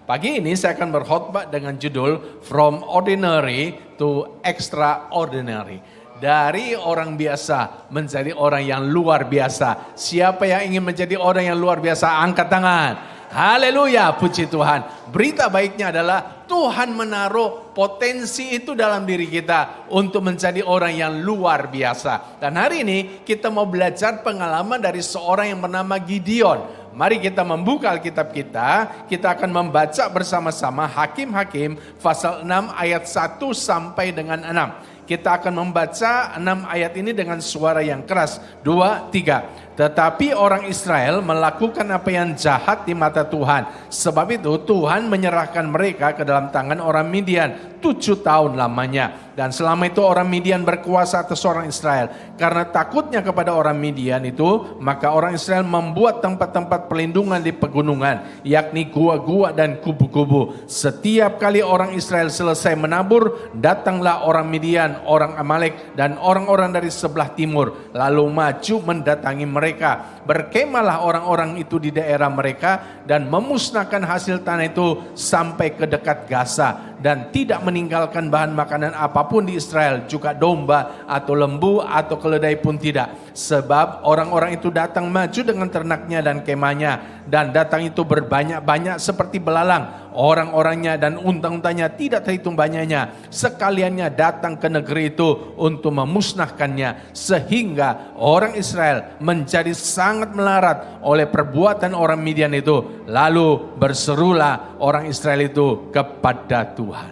Pagi ini saya akan berkhotbah dengan judul From Ordinary to Extraordinary. Dari orang biasa menjadi orang yang luar biasa. Siapa yang ingin menjadi orang yang luar biasa? Angkat tangan. Haleluya, puji Tuhan. Berita baiknya adalah Tuhan menaruh potensi itu dalam diri kita untuk menjadi orang yang luar biasa. Dan hari ini kita mau belajar pengalaman dari seorang yang bernama Gideon. Mari kita membuka Alkitab kita akan membaca bersama-sama Hakim-Hakim pasal 6 ayat 1 sampai dengan 6. Kita akan membaca 6 ayat ini dengan suara yang keras. 2, 3. Tetapi orang Israel melakukan apa yang jahat di mata Tuhan. Sebab itu Tuhan menyerahkan mereka ke dalam tangan orang Midian 7 tahun lamanya. Dan selama itu orang Midian berkuasa atas orang Israel. Karena takutnya kepada orang Midian itu, maka orang Israel membuat tempat-tempat pelindungan di pegunungan, yakni gua-gua dan kubu-kubu. Setiap kali orang Israel selesai menabur, datanglah orang Midian, orang Amalek, dan orang-orang dari sebelah timur, lalu maju mendatangi mereka. Berkemahlah orang-orang itu di daerah mereka dan memusnahkan hasil tanah itu sampai ke dekat Gaza, dan tidak meninggalkan bahan makanan apapun di Israel, juga domba atau lembu atau keledai pun tidak. Sebab orang-orang itu datang maju dengan ternaknya dan kemahnya, dan datang itu berbanyak-banyak seperti belalang. Orang-orangnya dan unta-untanya tidak terhitung banyaknya. Sekaliannya datang ke negeri itu untuk memusnahkannya. Sehingga orang Israel menjadi sangat melarat oleh perbuatan orang Midian itu. Lalu berserulah orang Israel itu kepada Tuhan.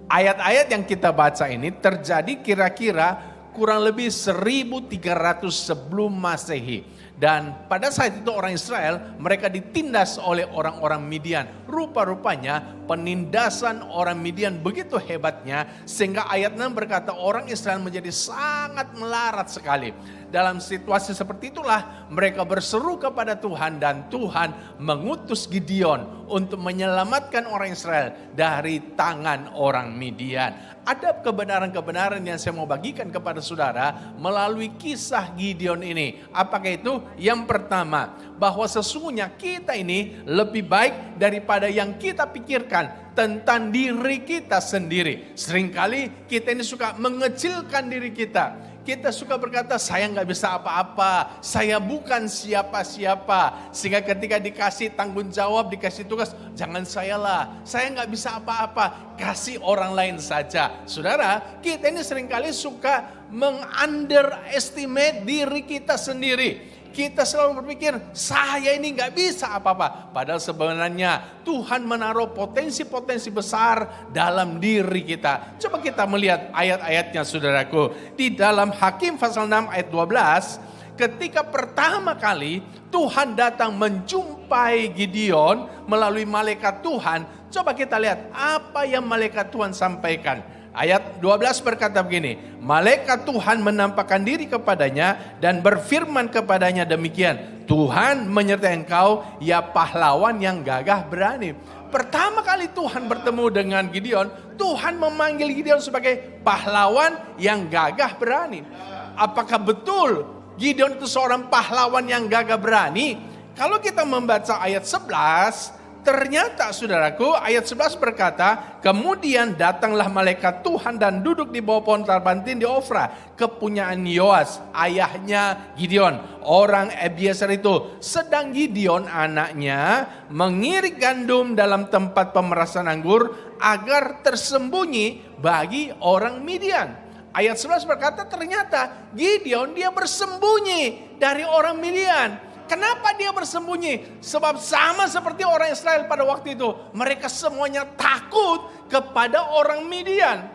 Ayat-ayat yang kita baca ini terjadi kira-kira kurang lebih 1300 sebelum Masehi. Dan pada saat itu orang Israel mereka ditindas oleh orang-orang Midian. Rupa-rupanya penindasan orang Midian begitu hebatnya sehingga ayat 6 berkata orang Israel menjadi sangat melarat sekali. Dalam situasi seperti itulah mereka berseru kepada Tuhan dan Tuhan mengutus Gideon untuk menyelamatkan orang Israel dari tangan orang Midian. Ada kebenaran-kebenaran yang saya mau bagikan kepada saudara melalui kisah Gideon ini. Apakah itu? Yang pertama, bahwa sesungguhnya kita ini lebih baik daripada yang kita pikirkan tentang diri kita sendiri. Seringkali kita ini suka mengecilkan diri kita. Kita suka berkata, saya nggak bisa apa-apa, saya bukan siapa-siapa. Sehingga ketika dikasih tanggung jawab, dikasih tugas, jangan saya nggak bisa apa-apa, kasih orang lain saja. Saudara, kita ini seringkali suka meng-underestimate diri kita sendiri. Kita selalu berpikir, saya ini gak bisa apa-apa. Padahal sebenarnya Tuhan menaruh potensi-potensi besar dalam diri kita. Coba kita melihat ayat-ayatnya saudaraku. Di dalam Hakim pasal 6 ayat 12, ketika pertama kali Tuhan datang menjumpai Gideon melalui malaikat Tuhan. Coba kita lihat apa yang malaikat Tuhan sampaikan. Ayat 12 berkata begini, malaikat Tuhan menampakkan diri kepadanya dan berfirman kepadanya demikian, Tuhan menyertai engkau, ya pahlawan yang gagah berani. Pertama kali Tuhan bertemu dengan Gideon, Tuhan memanggil Gideon sebagai pahlawan yang gagah berani. Apakah betul Gideon itu seorang pahlawan yang gagah berani? Kalau kita membaca ayat 11, ternyata saudaraku ayat 11 berkata, kemudian datanglah malaikat Tuhan dan duduk di bawah pohon tarbantin di Ofra, kepunyaan Yoas, ayahnya Gideon, orang Ebiezer itu. Sedang Gideon anaknya mengirik gandum dalam tempat pemerasan anggur agar tersembunyi bagi orang Midian. Ayat 11 berkata ternyata Gideon dia bersembunyi dari orang Midian. Kenapa dia bersembunyi? Sebab sama seperti orang Israel pada waktu itu. Mereka semuanya takut kepada orang Midian.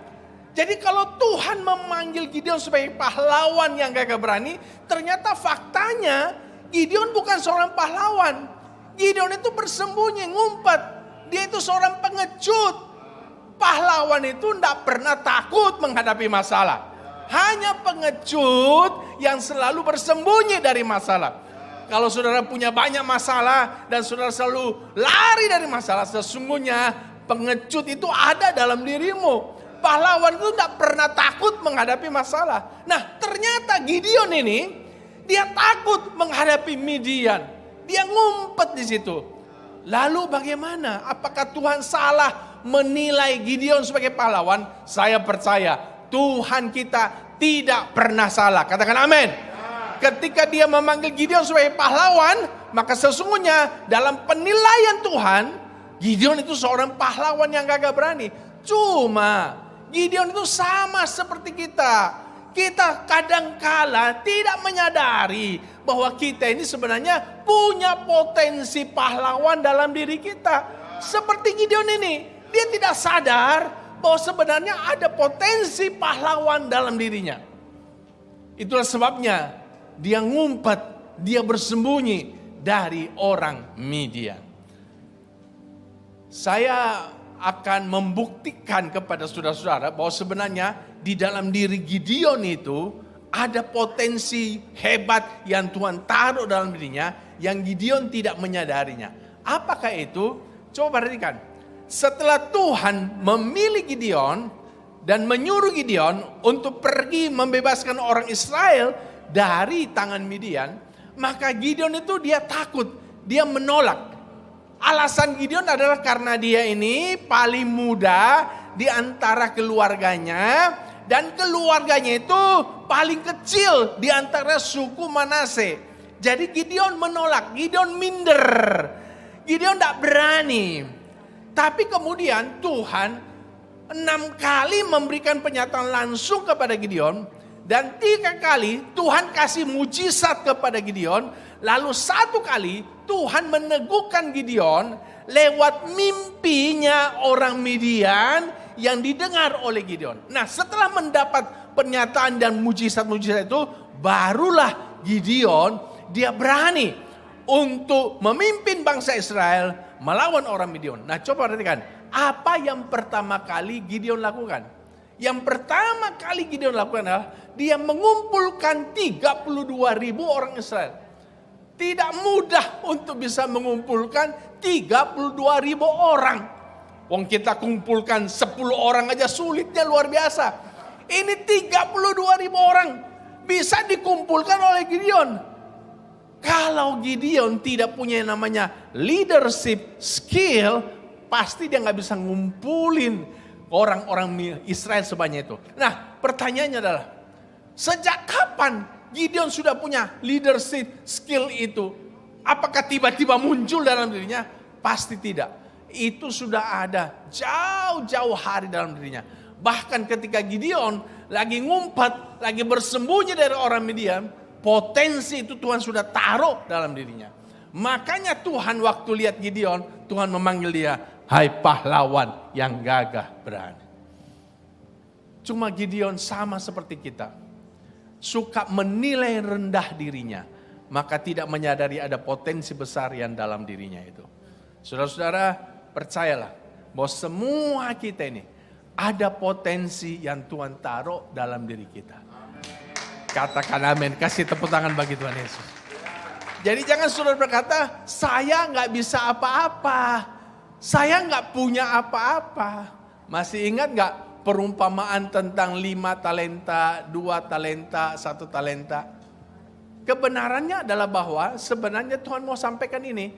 Jadi kalau Tuhan memanggil Gideon sebagai pahlawan yang gagah berani, ternyata faktanya Gideon bukan seorang pahlawan. Gideon itu bersembunyi, ngumpet. Dia itu seorang pengecut. Pahlawan itu tidak pernah takut menghadapi masalah. Hanya pengecut yang selalu bersembunyi dari masalah. Kalau saudara punya banyak masalah dan saudara selalu lari dari masalah, sesungguhnya pengecut itu ada dalam dirimu. Pahlawan itu tidak pernah takut menghadapi masalah. Nah, ternyata Gideon ini dia takut menghadapi Midian. Dia ngumpet di situ. Lalu bagaimana? Apakah Tuhan salah menilai Gideon sebagai pahlawan? Saya percaya Tuhan kita tidak pernah salah. Katakan amin. Ketika dia memanggil Gideon sebagai pahlawan, maka sesungguhnya dalam penilaian Tuhan, Gideon itu seorang pahlawan yang gagah berani. Cuma Gideon itu sama seperti kita. Kita kadangkala tidak menyadari bahwa kita ini sebenarnya punya potensi pahlawan dalam diri kita. Seperti Gideon ini, dia tidak sadar bahwa sebenarnya ada potensi pahlawan dalam dirinya. Itulah sebabnya dia ngumpet, dia bersembunyi dari orang Midian. Saya akan membuktikan kepada saudara-saudara bahwa sebenarnya di dalam diri Gideon itu ada potensi hebat yang Tuhan taruh dalam dirinya yang Gideon tidak menyadarinya. Apakah itu? Coba perhatikan. Setelah Tuhan memilih Gideon dan menyuruh Gideon untuk pergi membebaskan orang Israel dari tangan Midian, maka Gideon itu dia takut, dia menolak. Alasan Gideon adalah karena dia ini paling muda di antara keluarganya dan keluarganya itu paling kecil di antara suku Manase. Jadi Gideon menolak, Gideon minder, Gideon tidak berani. Tapi kemudian Tuhan 6 kali memberikan pernyataan langsung kepada Gideon. Dan 3 kali Tuhan kasih mujizat kepada Gideon. Lalu 1 kali Tuhan meneguhkan Gideon lewat mimpinya orang Midian yang didengar oleh Gideon. Nah, setelah mendapat pernyataan dan mujizat-mujizat itu, barulah Gideon dia berani untuk memimpin bangsa Israel melawan orang Midian. Nah, coba perhatikan, apa yang pertama kali Gideon lakukan? Yang pertama kali Gideon lakukan adalah dia mengumpulkan 32.000 orang Israel. Tidak mudah untuk bisa mengumpulkan 32.000 orang. Wong kita kumpulkan 10 orang aja sulitnya luar biasa. Ini 32.000 orang bisa dikumpulkan oleh Gideon. Kalau Gideon tidak punya yang namanya leadership skill, pasti dia nggak bisa ngumpulin orang-orang Israel sebanyak itu. Nah, pertanyaannya adalah, sejak kapan Gideon sudah punya leadership skill itu? Apakah tiba-tiba muncul dalam dirinya? Pasti tidak. Itu sudah ada jauh-jauh hari dalam dirinya. Bahkan ketika Gideon lagi ngumpet, lagi bersembunyi dari orang Midian, potensi itu Tuhan sudah taruh dalam dirinya. Makanya Tuhan waktu lihat Gideon, Tuhan memanggil dia, hai pahlawan yang gagah berani. Cuma Gideon sama seperti kita. Suka menilai rendah dirinya. Maka tidak menyadari ada potensi besar yang dalam dirinya itu. Saudara-saudara, percayalah bahwa semua kita ini ada potensi yang Tuhan taruh dalam diri kita. Katakan amin, kasih tepuk tangan bagi Tuhan Yesus. Jadi jangan saudara berkata, saya nggak bisa apa-apa. Saya nggak punya apa-apa. Masih ingat nggak perumpamaan tentang 5 talenta, 2 talenta, 1 talenta? Kebenarannya adalah bahwa sebenarnya Tuhan mau sampaikan ini.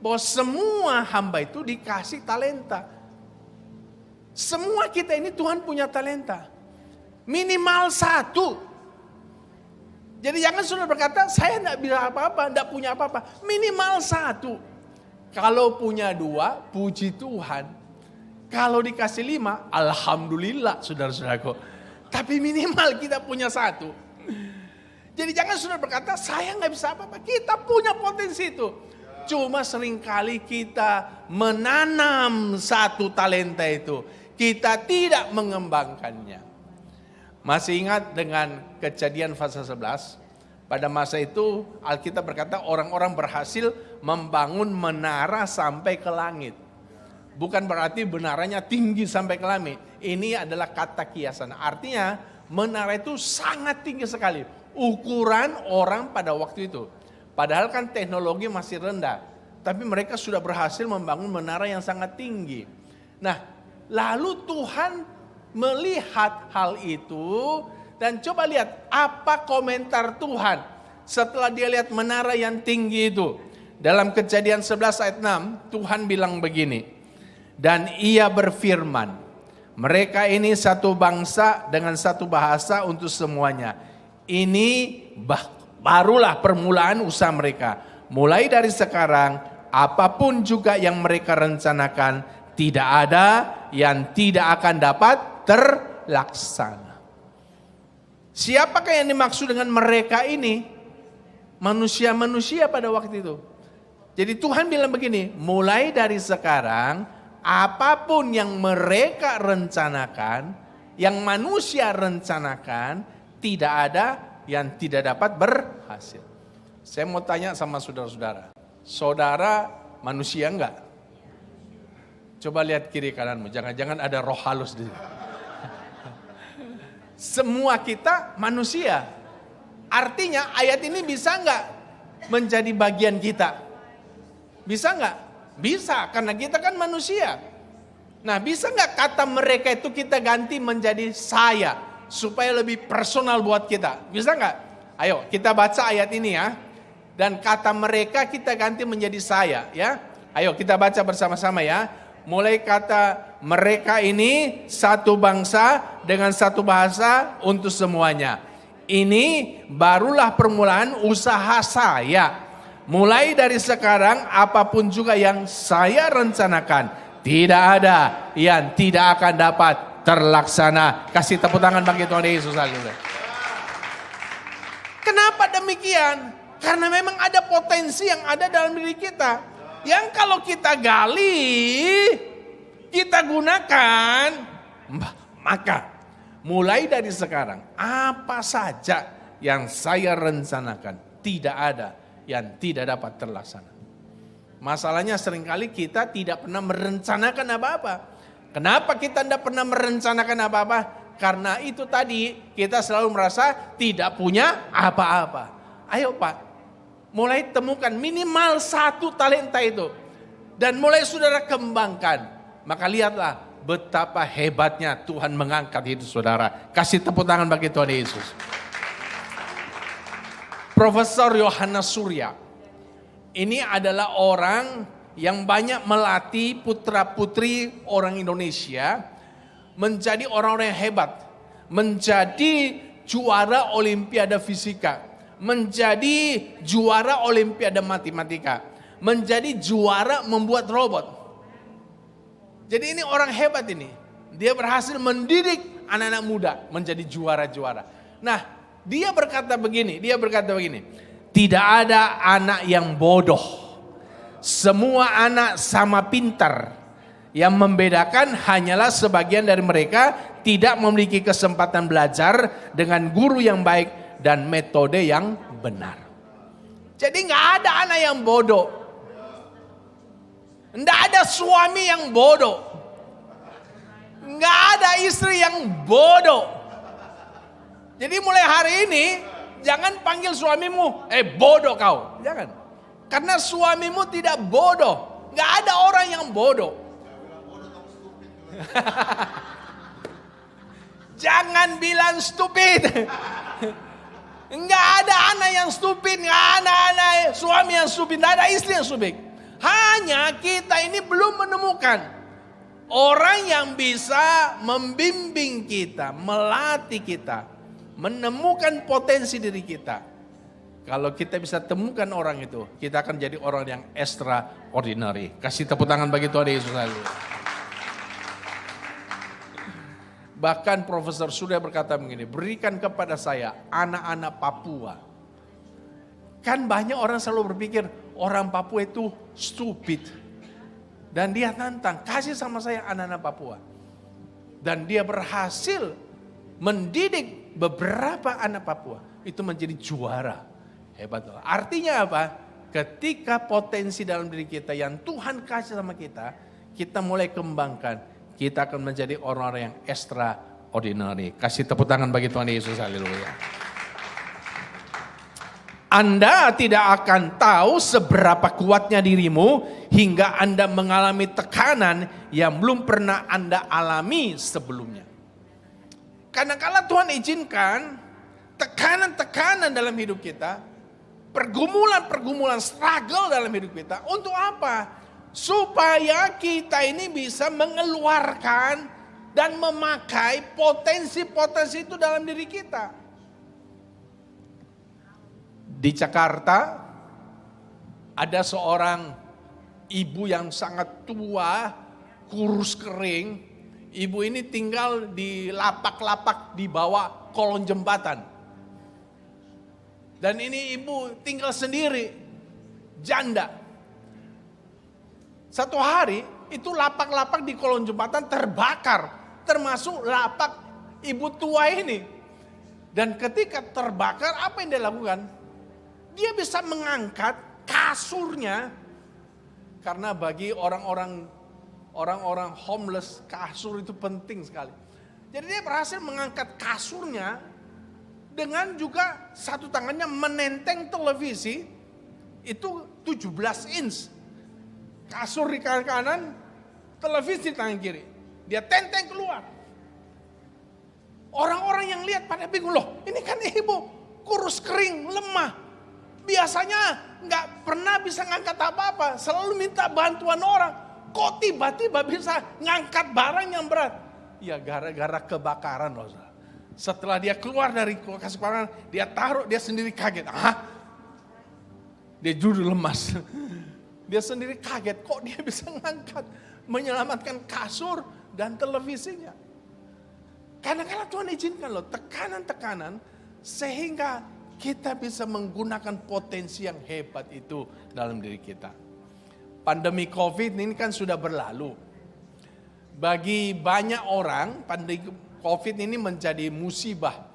Bahwa semua hamba itu dikasih talenta. Semua kita ini Tuhan punya talenta. Minimal 1. Jadi jangan saudara berkata, saya enggak bisa apa-apa, enggak punya apa-apa. Minimal 1. Kalau punya 2, puji Tuhan. Kalau dikasih 5, alhamdulillah saudara-saudaraku. Tapi minimal kita punya 1. Jadi jangan saudara berkata, saya enggak bisa apa-apa. Kita punya potensi itu. Cuma seringkali kita menanam 1 talenta itu. Kita tidak mengembangkannya. Masih ingat dengan Kejadian pasal 11? Pada masa itu Alkitab berkata orang-orang berhasil membangun menara sampai ke langit. Bukan berarti menaranya tinggi sampai ke langit. Ini adalah kata kiasan. Artinya menara itu sangat tinggi sekali. Ukuran orang pada waktu itu. Padahal kan teknologi masih rendah. Tapi mereka sudah berhasil membangun menara yang sangat tinggi. Nah, lalu Tuhan melihat hal itu dan coba lihat apa komentar Tuhan setelah dia lihat menara yang tinggi itu. Dalam Kejadian 11 ayat 6, Tuhan bilang begini. Dan ia berfirman, mereka ini satu bangsa dengan satu bahasa untuk semuanya. Ini barulah permulaan usaha mereka. Mulai dari sekarang, apapun juga yang mereka rencanakan, tidak ada yang tidak akan dapat terlaksana. Siapakah yang dimaksud dengan mereka ini? Manusia-manusia pada waktu itu. Jadi Tuhan bilang begini, mulai dari sekarang, apapun yang mereka rencanakan, yang manusia rencanakan, tidak ada yang tidak dapat berhasil. Saya mau tanya sama saudara-saudara, saudara manusia enggak? Coba lihat kiri kananmu, jangan-jangan ada roh halus di sini. Semua kita manusia. Artinya ayat ini bisa enggak menjadi bagian kita? Bisa enggak? Bisa, karena kita kan manusia. Nah, bisa enggak kata mereka itu kita ganti menjadi saya, supaya lebih personal buat kita? Bisa enggak? Ayo, kita baca ayat ini ya. Dan kata mereka kita ganti menjadi saya ya. Ayo kita baca bersama-sama ya. Mulai kata mereka ini satu bangsa dengan satu bahasa untuk semuanya. Ini barulah permulaan usaha saya. Mulai dari sekarang apapun juga yang saya rencanakan, tidak ada yang tidak akan dapat terlaksana. Kasih tepuk tangan bagi Tuhan Yesus. Kenapa demikian? Karena memang ada potensi yang ada dalam diri kita. Yang kalau kita gali, kita gunakan, maka mulai dari sekarang apa saja yang saya rencanakan, tidak ada yang tidak dapat terlaksana. Masalahnya seringkali kita tidak pernah merencanakan apa-apa. Kenapa kita tidak pernah merencanakan apa-apa? Karena itu tadi kita selalu merasa tidak punya apa-apa. Ayo Pak, mulai temukan minimal satu talenta itu. Dan mulai saudara kembangkan. Maka lihatlah betapa hebatnya Tuhan mengangkat hidup saudara. Kasih tepuk tangan bagi Tuhan Yesus. Profesor Yohanes Surya. Ini adalah orang yang banyak melatih putra-putri orang Indonesia. Menjadi orang-orang yang hebat. Menjadi juara Olimpiade Fisika. Menjadi juara Olimpiade Matematika, menjadi juara membuat robot. Jadi ini orang hebat ini. Dia berhasil mendidik anak-anak muda menjadi juara-juara. Nah, dia berkata begini, tidak ada anak yang bodoh. Semua anak sama pintar. Yang membedakan hanyalah sebagian dari mereka tidak memiliki kesempatan belajar dengan guru yang baik dan metode yang benar. Jadi nggak ada anak yang bodoh. Nggak ada suami yang bodoh. Nggak ada istri yang bodoh. Jadi mulai hari ini jangan panggil suamimu, bodoh kau. Jangan. Karena suamimu tidak bodoh. Nggak ada orang yang bodoh. Jangan bilang stupid. Enggak ada anak yang stupid, enggak ada anak suami yang stupid, enggak ada istri yang stupid. Hanya kita ini belum menemukan orang yang bisa membimbing kita, melatih kita, menemukan potensi diri kita. Kalau kita bisa temukan orang itu, kita akan jadi orang yang extraordinary. Kasih tepuk tangan bagi Tuhan Yesus. Bahkan Profesor Surya berkata begini, berikan kepada saya anak-anak Papua. Kan banyak orang selalu berpikir orang Papua itu stupid. Dan dia nantang, kasih sama saya anak-anak Papua. Dan dia berhasil mendidik beberapa anak Papua. Itu menjadi juara. Hebat. Artinya apa? Ketika potensi dalam diri kita yang Tuhan kasih sama kita, kita mulai kembangkan. Kita akan menjadi orang-orang yang extraordinary. Kasih tepuk tangan bagi Tuhan Yesus. Haleluya. Anda tidak akan tahu seberapa kuatnya dirimu hingga Anda mengalami tekanan yang belum pernah Anda alami sebelumnya. Karena kalau Tuhan izinkan tekanan-tekanan dalam hidup kita, pergumulan-pergumulan struggle dalam hidup kita. Untuk apa? Supaya kita ini bisa mengeluarkan dan memakai potensi-potensi itu dalam diri kita. Di Jakarta ada seorang ibu yang sangat tua, kurus kering. Ibu ini tinggal di lapak-lapak di bawah kolong jembatan. Dan ini ibu tinggal sendiri, janda. Satu hari itu lapak-lapak di kolong jembatan terbakar, termasuk lapak ibu tua ini. Dan ketika terbakar, apa yang dia lakukan? Dia bisa mengangkat kasurnya, karena bagi orang-orang homeless, kasur itu penting sekali. Jadi dia berhasil mengangkat kasurnya dengan juga satu tangannya menenteng televisi itu 17 inch. Kasur di tangan kanan, televisi di tangan kiri. Dia tenteng keluar. Orang-orang yang lihat pada bingung, loh ini kan ibu kurus kering, lemah. Biasanya nggak pernah bisa ngangkat apa-apa, selalu minta bantuan orang. Kok tiba-tiba bisa ngangkat barang yang berat? Ya gara-gara kebakaran loh. Setelah dia keluar dari kulkas kebakaran, dia taruh, dia sendiri kaget. Dia jujur lemas. Dia sendiri kaget, kok dia bisa ngangkat, menyelamatkan kasur dan televisinya. Kadang-kadang Tuhan izinkan loh tekanan-tekanan sehingga kita bisa menggunakan potensi yang hebat itu dalam diri kita. Pandemi COVID ini kan sudah berlalu. Bagi banyak orang, pandemi COVID ini menjadi musibah.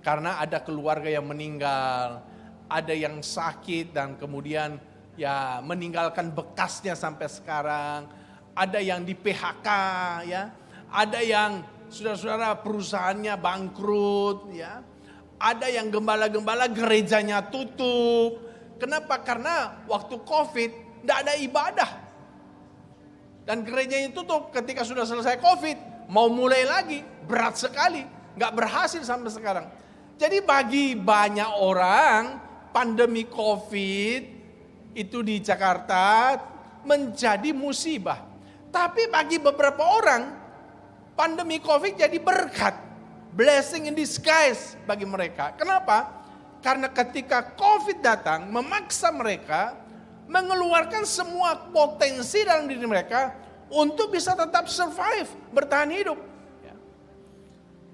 Karena ada keluarga yang meninggal, ada yang sakit dan kemudian ya meninggalkan bekasnya sampai sekarang. Ada yang di PHK ya, ada yang saudara-saudara perusahaannya bangkrut ya. Ada yang gembala-gembala gerejanya tutup. Kenapa? Karena waktu COVID tidak ada ibadah. Dan gerejanya tutup ketika sudah selesai COVID. Mau mulai lagi, berat sekali. Nggak berhasil sampai sekarang. Jadi bagi banyak orang, pandemi COVID itu di Jakarta menjadi musibah. Tapi bagi beberapa orang, pandemi COVID jadi berkat. Blessing in disguise bagi mereka. Kenapa? Karena ketika COVID datang memaksa mereka mengeluarkan semua potensi dalam diri mereka untuk bisa tetap survive, bertahan hidup. Ya.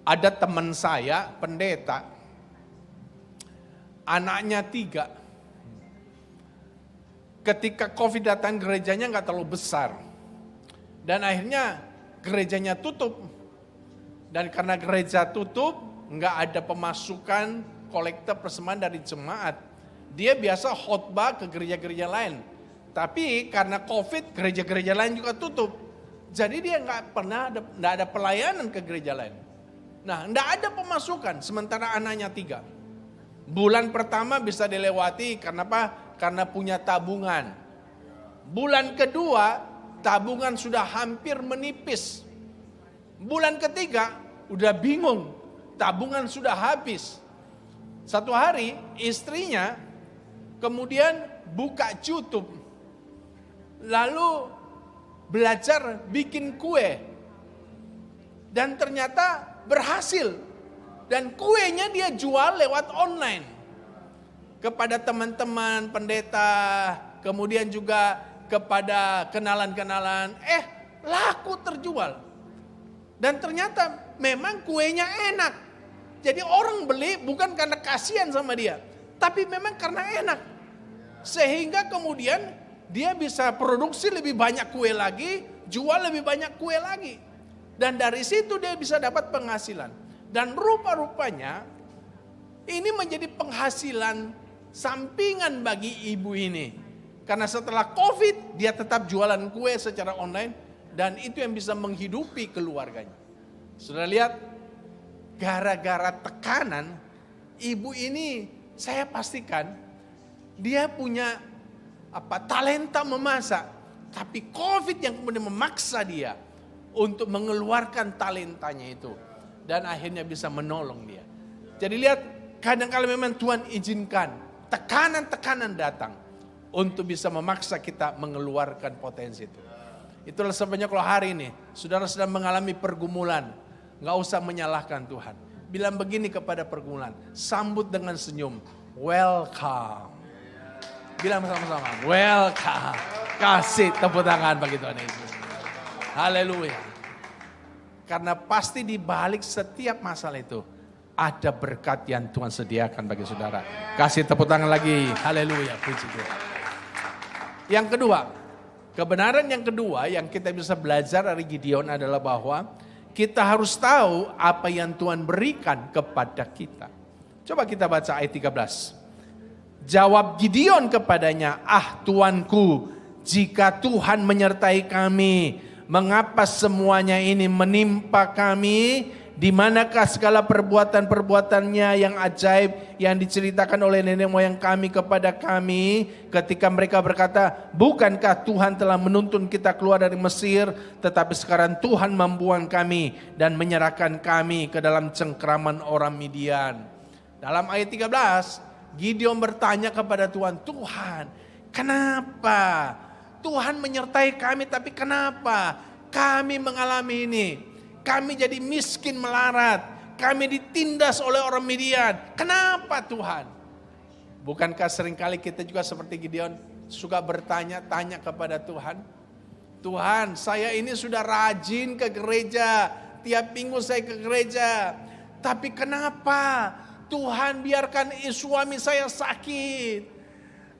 Ada teman saya, pendeta, anaknya 3. Ketika COVID datang gerejanya nggak terlalu besar. Dan akhirnya gerejanya tutup. Dan karena gereja tutup, nggak ada pemasukan kolektor persembahan dari jemaat. Dia biasa khotbah ke gereja-gereja lain. Tapi karena COVID, gereja-gereja lain juga tutup. Jadi dia nggak ada pelayanan ke gereja lain. Nah, nggak ada pemasukan, sementara anaknya 3. Bulan pertama bisa dilewati, karena apa? Karena punya tabungan. Bulan kedua, tabungan sudah hampir menipis. Bulan ketiga udah bingung, tabungan sudah habis. Satu hari istrinya kemudian buka YouTube, lalu belajar bikin kue. Dan ternyata berhasil. Dan kuenya dia jual lewat online. Kepada teman-teman pendeta, kemudian juga kepada kenalan-kenalan, laku terjual. Dan ternyata memang kuenya enak. Jadi orang beli bukan karena kasihan sama dia, tapi memang karena enak. Sehingga kemudian dia bisa produksi lebih banyak kue lagi, jual lebih banyak kue lagi. Dan dari situ dia bisa dapat penghasilan. Dan rupa-rupanya ini menjadi penghasilan sampingan bagi ibu ini. Karena setelah COVID dia tetap jualan kue secara online. Dan itu yang bisa menghidupi keluarganya. Sudah lihat, gara-gara tekanan, ibu ini saya pastikan dia punya talenta memasak. Tapi COVID yang kemudian memaksa dia untuk mengeluarkan talentanya itu. Dan akhirnya bisa menolong dia. Jadi lihat, kadang-kadang memang Tuhan izinkan tekanan-tekanan datang untuk bisa memaksa kita mengeluarkan potensi itu. Itulah sebabnya kalau hari ini saudara sedang mengalami pergumulan, gak usah menyalahkan Tuhan. Bilang begini kepada pergumulan, sambut dengan senyum, welcome. Bilang sama-sama, welcome. Kasih tepuk tangan bagi Tuhan Yesus. Haleluya. Karena pasti di balik setiap masalah itu ada berkat yang Tuhan sediakan bagi saudara. Kasih tepuk tangan lagi. Haleluya. Puji Tuhan. Yang kedua, kebenaran yang kedua yang kita bisa belajar dari Gideon adalah bahwa kita harus tahu apa yang Tuhan berikan kepada kita. Coba kita baca ayat 13. Jawab Gideon kepadanya, Tuanku, jika Tuhan menyertai kami, mengapa semuanya ini menimpa kami? Di manakah segala perbuatan-perbuatannya yang ajaib yang diceritakan oleh nenek moyang kami kepada kami ketika mereka berkata, bukankah Tuhan telah menuntun kita keluar dari Mesir, tetapi sekarang Tuhan membuang kami dan menyerahkan kami ke dalam cengkraman orang Midian. Dalam ayat 13, Gideon bertanya kepada Tuhan, Tuhan, kenapa? Tuhan menyertai kami, tapi kenapa kami mengalami ini? Kami jadi miskin melarat. Kami ditindas oleh orang Midian. Kenapa Tuhan? Bukankah seringkali kita juga seperti Gideon suka bertanya-tanya kepada Tuhan? Tuhan, saya ini sudah rajin ke gereja. Tiap minggu saya ke gereja. Tapi kenapa Tuhan biarkan suami saya sakit?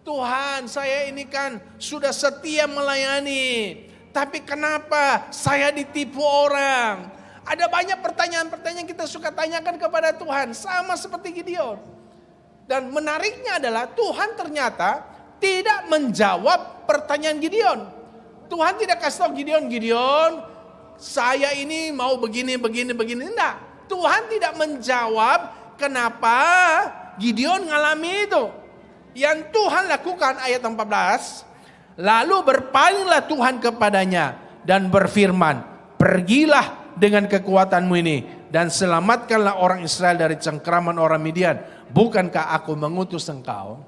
Tuhan, saya ini kan sudah setia melayani. Tapi kenapa saya ditipu orang? Ada banyak pertanyaan-pertanyaan kita suka tanyakan kepada Tuhan. Sama seperti Gideon. Dan menariknya adalah Tuhan ternyata tidak menjawab pertanyaan Gideon. Tuhan tidak kasih tahu Gideon, saya ini mau begini. Enggak. Tuhan tidak menjawab kenapa Gideon ngalami itu. Yang Tuhan lakukan ayat 14. Lalu berpalinglah Tuhan kepadanya dan berfirman, pergilah dengan kekuatanmu ini dan selamatkanlah orang Israel dari cengkraman orang Midian. Bukankah aku mengutus engkau?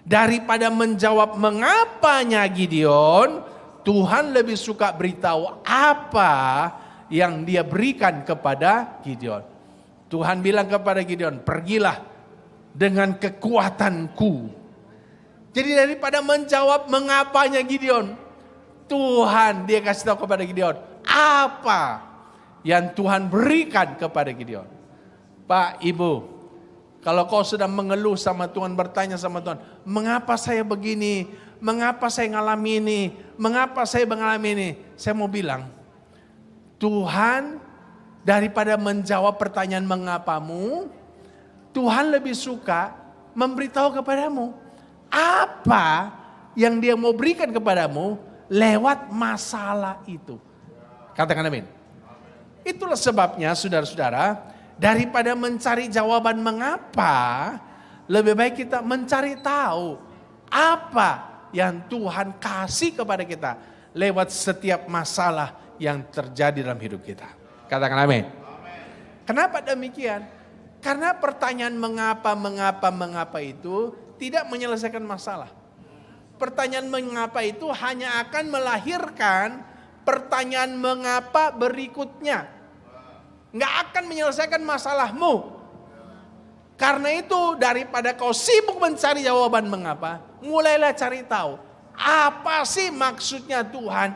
Daripada menjawab mengapanya Gideon, Tuhan lebih suka beritahu apa yang dia berikan kepada Gideon. Tuhan bilang kepada Gideon, pergilah dengan kekuatanku. Jadi daripada menjawab mengapanya Gideon, Tuhan dia kasih tahu kepada Gideon apa yang Tuhan berikan kepada Gideon. Pak, Ibu, kalau kau sedang mengeluh sama Tuhan, bertanya sama Tuhan, mengapa saya begini, mengapa saya ngalami ini, mengapa saya mengalami ini, saya mau bilang, Tuhan daripada menjawab pertanyaan mengapamu, Tuhan lebih suka memberitahu kepadamu apa yang dia mau berikan kepadamu lewat masalah itu. Katakan amin. Itulah sebabnya saudara-saudara, daripada mencari jawaban mengapa, lebih baik kita mencari tahu apa yang Tuhan kasih kepada kita lewat setiap masalah yang terjadi dalam hidup kita. Katakan amin. Kenapa demikian? Karena pertanyaan mengapa itu tidak menyelesaikan masalah. Pertanyaan mengapa itu hanya akan melahirkan pertanyaan mengapa berikutnya. Nggak akan menyelesaikan masalahmu. Karena itu daripada kau sibuk mencari jawaban mengapa, mulailah cari tahu. Apa sih maksudnya Tuhan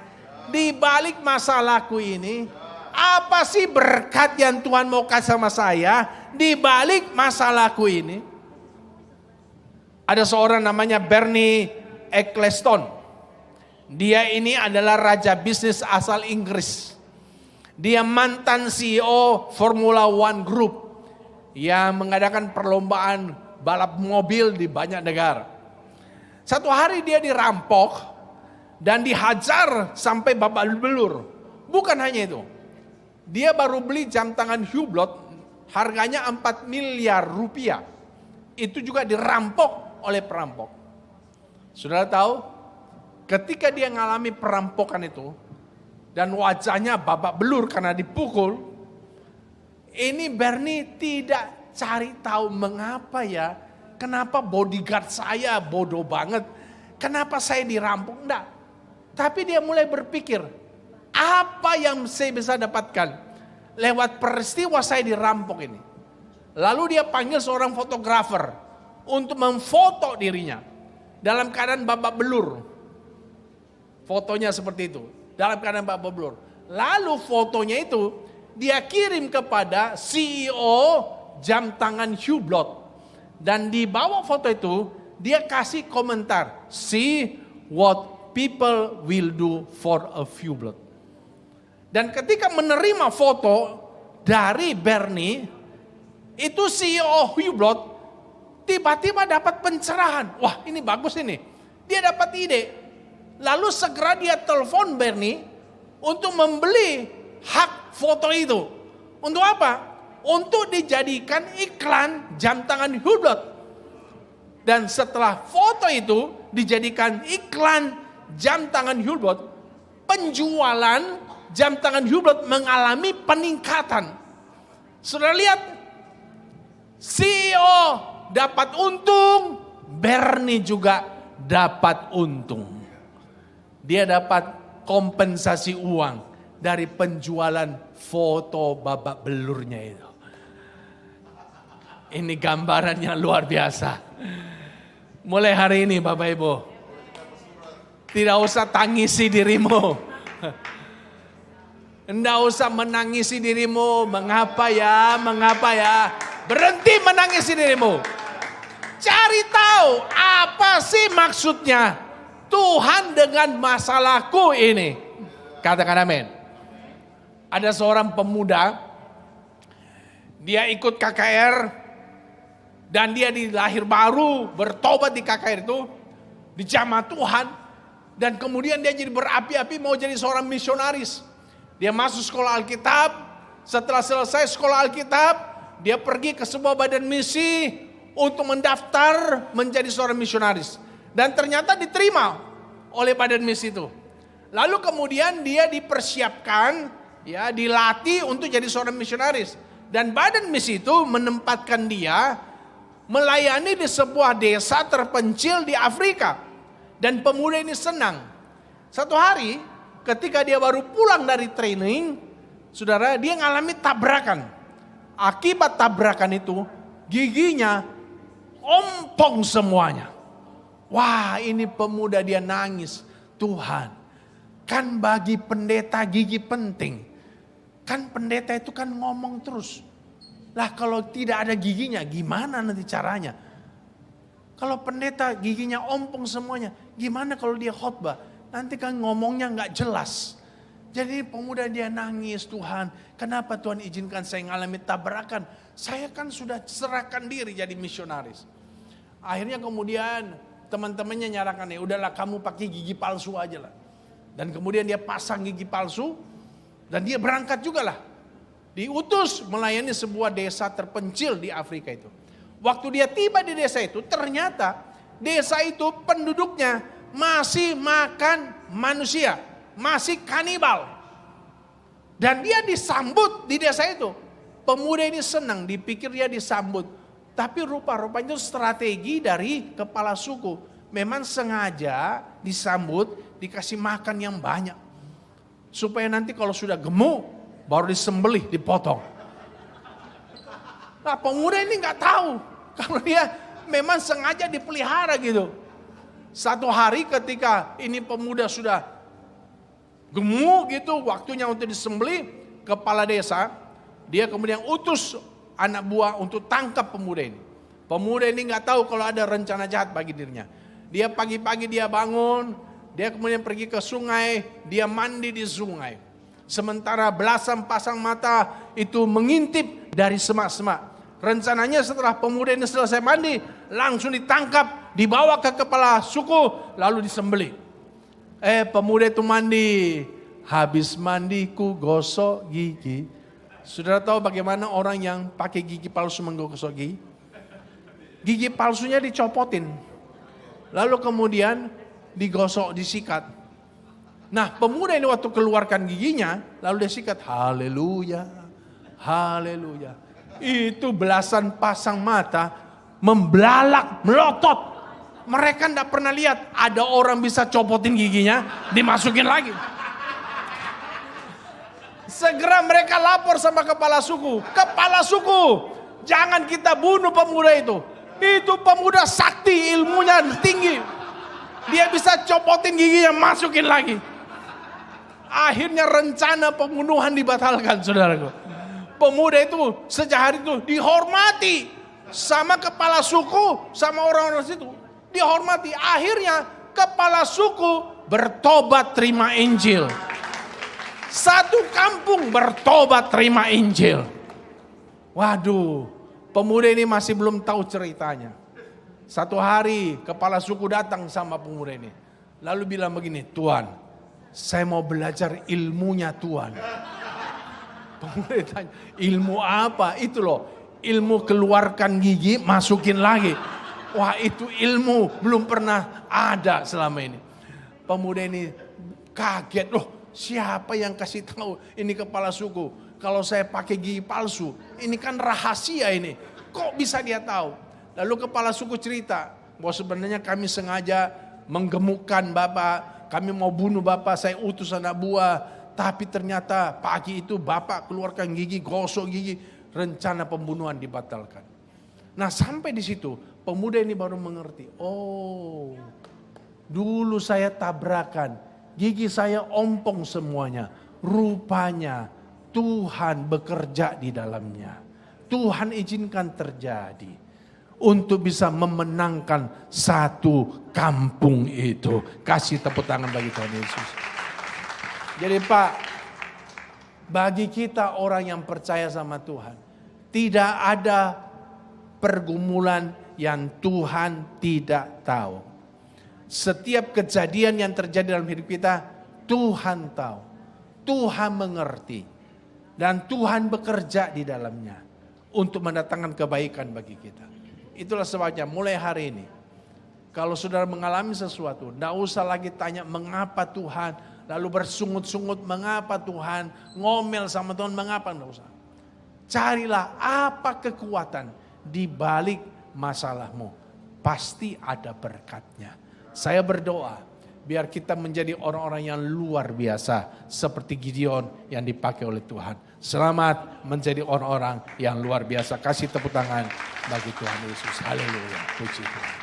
di balik masalahku ini? Apa sih berkat yang Tuhan mau kasih sama saya di balik masalahku ini? Ada seorang namanya Bernie Ecclestone. Dia ini adalah raja bisnis asal Inggris. Dia mantan CEO Formula One Group yang mengadakan perlombaan balap mobil di banyak negara. Satu hari dia dirampok dan dihajar sampai babak belur. Bukan hanya itu. Dia baru beli jam tangan Hublot, harganya 4 miliar rupiah. Itu juga dirampok oleh perampok. Saudara tahu, ketika dia mengalami perampokan itu, dan wajahnya babak belur karena dipukul, ini Bernie tidak cari tahu mengapa ya kenapa bodyguard saya bodoh banget, kenapa saya dirampok, enggak. Tapi dia mulai berpikir, apa yang saya bisa dapatkan lewat peristiwa saya dirampok ini. Lalu dia panggil seorang fotografer untuk memfoto dirinya dalam keadaan babak belur. Fotonya seperti itu, dalam keadaan babak belur. Lalu fotonya itu dia kirim kepada CEO jam tangan Hublot. Dan di bawah foto itu dia kasih komentar, see what people will do for a Hublot. Dan ketika menerima foto dari Bernie, itu CEO Hublot tiba-tiba dapat pencerahan. Wah, ini bagus ini. Dia dapat ide. Lalu segera dia telepon Bernie untuk membeli hak foto itu. Untuk apa? Untuk dijadikan iklan jam tangan Hublot. Dan setelah foto itu dijadikan iklan jam tangan Hublot, penjualan jam tangan Hublot mengalami peningkatan. Sudah lihat? CEO dapat untung, Bernie juga dapat untung. Dia dapat kompensasi uang dari penjualan foto babak belurnya itu. Ini gambarannya luar biasa. Mulai hari ini Bapak Ibu, tidak usah tangisi dirimu. Tidak usah menangisi dirimu, mengapa ya. Berhenti menangisi dirimu. Cari tahu apa sih maksudnya Tuhan dengan masalahku ini. Katakan amin. Ada seorang pemuda, dia ikut KKR dan dia dilahir baru, bertobat di KKR itu, di jamaah Tuhan. Dan kemudian dia jadi berapi-api mau jadi seorang misionaris. Dia masuk sekolah Alkitab, setelah selesai sekolah Alkitab, dia pergi ke sebuah badan misi untuk mendaftar menjadi seorang misionaris. Dan ternyata diterima oleh badan misi itu. Lalu kemudian dia dipersiapkan, ya, dilatih untuk jadi seorang misionaris. Dan badan misi itu menempatkan dia melayani di sebuah desa terpencil di Afrika. Dan pemuda ini senang. Satu hari ketika dia baru pulang dari training, saudara, dia ngalami tabrakan. Akibat tabrakan itu, giginya ompong semuanya. Wah, ini pemuda dia nangis. Tuhan, kan bagi pendeta gigi penting. Kan pendeta itu kan ngomong terus. Lah kalau tidak ada giginya, gimana nanti caranya? Kalau pendeta giginya ompong semuanya, gimana kalau dia khotbah? Nanti kan ngomongnya nggak jelas. Jadi pemuda dia nangis, Tuhan, kenapa Tuhan izinkan saya mengalami tabrakan? Saya kan sudah serahkan diri jadi misionaris. Akhirnya kemudian teman-temannya nyarakan, ya udahlah kamu pakai gigi palsu aja lah. Dan kemudian dia pasang gigi palsu dan dia berangkat juga lah. Diutus melayani sebuah desa terpencil di Afrika itu. Waktu dia tiba di desa itu, ternyata desa itu penduduknya masih makan manusia. Masih kanibal. Dan dia disambut di desa itu. Pemuda ini senang, dipikir dia disambut. Tapi rupa-rupanya itu strategi dari kepala suku. Memang sengaja disambut, dikasih makan yang banyak. Supaya nanti kalau sudah gemuk, baru disembelih, dipotong. Nah pemuda ini gak tahu. Kalau dia memang sengaja dipelihara gitu. Satu hari ketika ini pemuda sudah gemuk gitu, waktunya untuk disembelih, kepala desa, dia kemudian utus anak buah untuk tangkap pemuda ini. Pemuda ini gak tahu kalau ada rencana jahat bagi dirinya. Dia pagi-pagi dia bangun, dia kemudian pergi ke sungai, dia mandi di sungai. Sementara belasan pasang mata itu mengintip dari semak-semak. Rencananya setelah pemuda ini selesai mandi, langsung ditangkap, dibawa ke kepala suku, lalu disembelih. Pemuda itu mandi, habis mandi ku gosok gigi. Saudara tahu bagaimana orang yang pakai gigi palsu menggosok gigi? Gigi palsunya dicopotin, lalu kemudian digosok, disikat. Nah pemuda ini waktu keluarkan giginya, lalu dia sikat, haleluya, haleluya. Itu belasan pasang mata membelalak, melotot. Mereka tidak pernah lihat ada orang bisa copotin giginya, dimasukin lagi. Segera mereka lapor sama kepala suku. Kepala suku, jangan kita bunuh pemuda itu. Itu pemuda sakti, ilmunya tinggi. Dia bisa copotin giginya, masukin lagi. Akhirnya rencana pembunuhan dibatalkan, saudaraku. Pemuda itu sejak hari itu dihormati sama kepala suku, sama orang-orang situ. Dihormati. Akhirnya kepala suku bertobat terima Injil. Satu kampung bertobat terima Injil. Waduh, pemuda ini masih belum tahu ceritanya. Satu hari kepala suku datang sama pemuda ini. Lalu bilang begini, Tuan, saya mau belajar ilmunya Tuan. Pemuda tanya, ilmu apa? Itu loh, ilmu keluarkan gigi, masukin lagi. Wah, itu ilmu belum pernah ada selama ini. Pemuda ini kaget, loh siapa yang kasih tahu ini kepala suku? Kalau saya pakai gigi palsu, ini kan rahasia ini. Kok bisa dia tahu? Lalu kepala suku cerita, bahwa sebenarnya kami sengaja menggemukkan Bapak, kami mau bunuh Bapak, saya utus anak buah. Tapi ternyata pagi itu Bapak keluarkan gigi, gosok gigi, rencana pembunuhan dibatalkan. Nah sampai di situ, pemuda ini baru mengerti, oh dulu saya tabrakan, gigi saya ompong semuanya. Rupanya Tuhan bekerja di dalamnya. Tuhan izinkan terjadi untuk bisa memenangkan satu kampung itu. Kasih tepuk tangan bagi Tuhan Yesus. Jadi Pak, bagi kita orang yang percaya sama Tuhan, tidak ada pergumulan yang Tuhan tidak tahu. Setiap kejadian yang terjadi dalam hidup kita, Tuhan tahu. Tuhan mengerti. Dan Tuhan bekerja di dalamnya untuk mendatangkan kebaikan bagi kita. Itulah sebabnya mulai hari ini, kalau saudara mengalami sesuatu, tidak usah lagi tanya mengapa Tuhan, lalu bersungut-sungut mengapa Tuhan, ngomel sama Tuhan mengapa, tidak usah. Carilah apa kekuatan di balik masalahmu. Pasti ada berkatnya. Saya berdoa biar kita menjadi orang-orang yang luar biasa seperti Gideon yang dipakai oleh Tuhan. Selamat menjadi orang-orang yang luar biasa. Kasih tepuk tangan bagi Tuhan Yesus. Haleluya. Puji Tuhan.